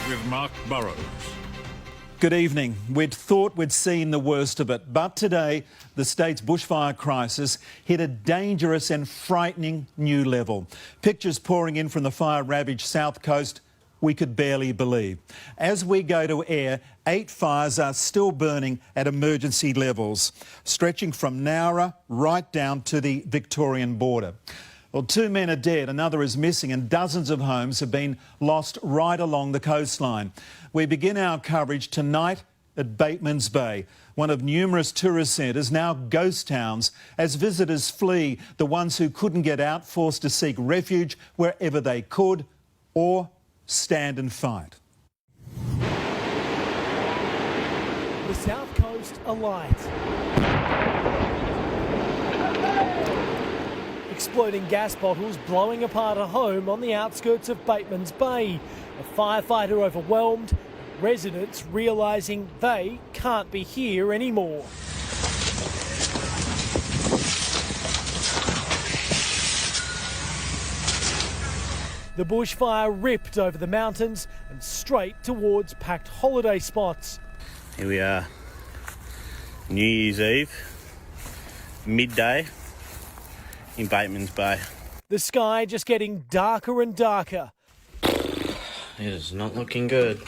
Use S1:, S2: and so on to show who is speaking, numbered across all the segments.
S1: with Mark Burrows.
S2: Good evening. We'd thought we'd seen the worst of it, but today the state's bushfire crisis hit a dangerous and frightening new level. Pictures pouring in from the fire-ravaged south coast we could barely believe. As we go to air, 8 fires are still burning at emergency levels, stretching from Nowra right down to the Victorian border. Well, 2 men are dead, another is missing, and dozens of homes have been lost right along the coastline. We begin our coverage tonight at Bateman's Bay, one of numerous tourist centres, now ghost towns, as visitors flee, the ones who couldn't get out forced to seek refuge wherever they could or stand and fight.
S3: The south coast alight. Exploding gas bottles blowing apart a home on the outskirts of Bateman's Bay. A firefighter overwhelmed, residents realising they can't be here anymore. The bushfire ripped over the mountains and straight towards packed holiday spots.
S4: Here we are, New Year's Eve, midday in Bateman's Bay.
S3: The sky just getting darker and darker.
S4: It is not looking good.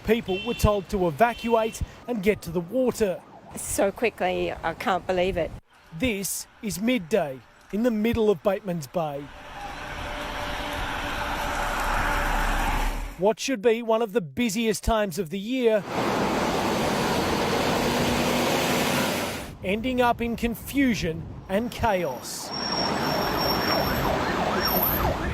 S3: People were told to evacuate and get to the water.
S5: So quickly, I can't believe it.
S3: This is midday in the middle of Bateman's Bay. What should be one of the busiest times of the year, ending up in confusion and chaos.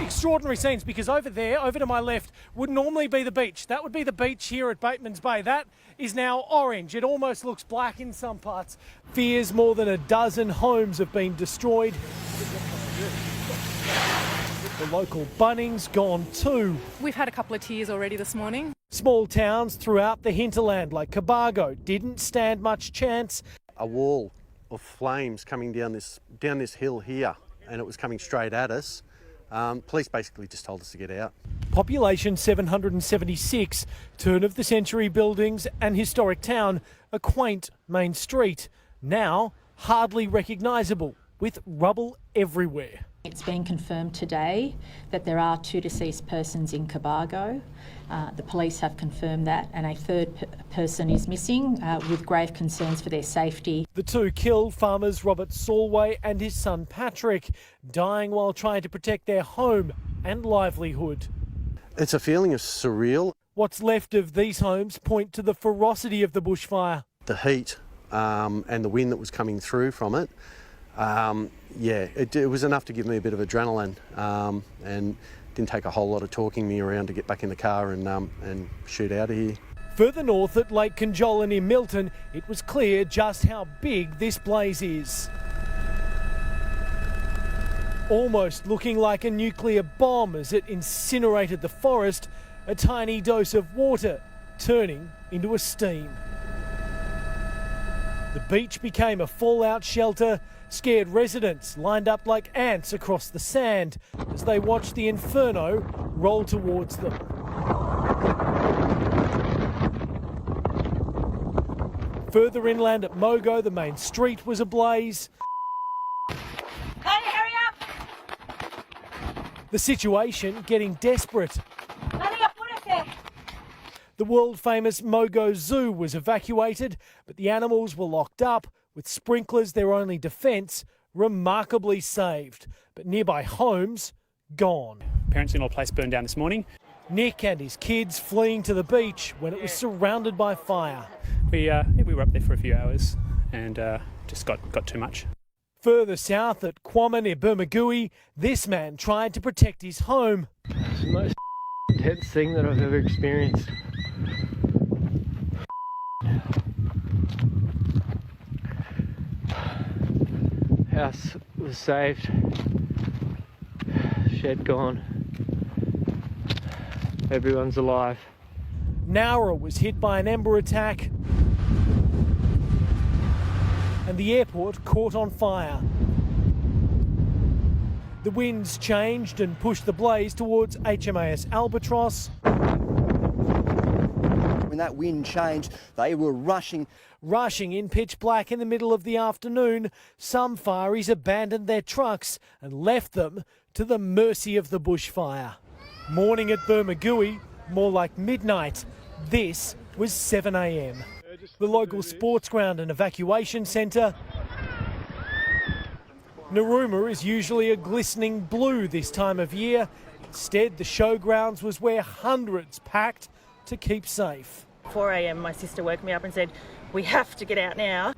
S3: Extraordinary scenes, because over there, over to my left, would normally be the beach. That would be the beach here at Bateman's Bay. That is now orange. It almost looks black in some parts. Fears more than a dozen homes have been destroyed. The local Bunnings gone too.
S6: We've had a couple of tears already this morning.
S3: Small towns throughout the hinterland like Cobargo didn't stand much chance.
S7: A wall of flames coming down this hill here, and it was coming straight at us. Police basically just told us to get out.
S3: Population 776, turn-of-the-century buildings and historic town, a quaint main street, now hardly recognisable, with rubble everywhere.
S8: It's been confirmed today that there are 2 deceased persons in Cobargo. The police have confirmed that, and a third person is missing with grave concerns for their safety.
S3: The 2 killed farmers Robert Solway and his son Patrick, dying while trying to protect their home and livelihood.
S7: It's a feeling of surreal.
S3: What's left of these homes point to the ferocity of the bushfire.
S7: The heat and the wind that was coming through from it. It was enough to give me a bit of adrenaline, and didn't take a whole lot of talking me around to get back in the car and shoot out of here.
S3: Further north at Lake Conjola near Milton, it was clear just how big this blaze is. Almost looking like a nuclear bomb as it incinerated the forest, a tiny dose of water turning into a steam. The beach became a fallout shelter. Scared residents lined up like ants across the sand as they watched the inferno roll towards them. Further inland at Mogo, the main street was ablaze.
S5: Hey, hurry up!
S3: The situation getting desperate. The world-famous Mogo Zoo was evacuated, but the animals were locked up, with sprinklers their only defence, remarkably saved. But nearby homes, gone.
S9: Parents-in-law place burned down this morning.
S3: Nick and his kids fleeing to the beach when it was surrounded by fire.
S9: We were up there for a few hours and just got too much.
S3: Further south at Quamma near Bermagui, this man tried to protect his home.
S10: It's the most intense thing that I've ever experienced. House was saved, shed gone, everyone's alive.
S3: Nowra was hit by an ember attack and the airport caught on fire. The winds changed and pushed the blaze towards HMAS Albatross.
S1: When that wind changed, they were rushing.
S3: Rushing in pitch black in the middle of the afternoon, some fireys abandoned their trucks and left them to the mercy of the bushfire. Morning at Bermagui, more like midnight. This was 7 a.m. The local sports ground and evacuation centre. Narooma is usually a glistening blue this time of year. Instead, the showgrounds was where hundreds packed to keep safe.
S11: 4 a.m. my sister woke me up and said, we have to get out now.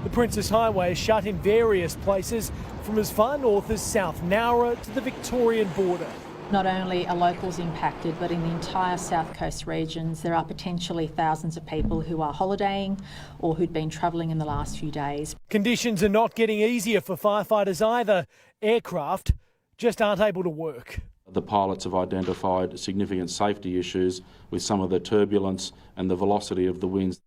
S3: The Princess Highway is shut in various places, from as far north as South Nowra to the Victorian border.
S8: Not only are locals impacted, but in the entire South Coast regions, there are potentially thousands of people who are holidaying or who'd been travelling in the last few days.
S3: Conditions are not getting easier for firefighters either. Aircraft just aren't able to work.
S12: The pilots have identified significant safety issues with some of the turbulence and the velocity of the winds.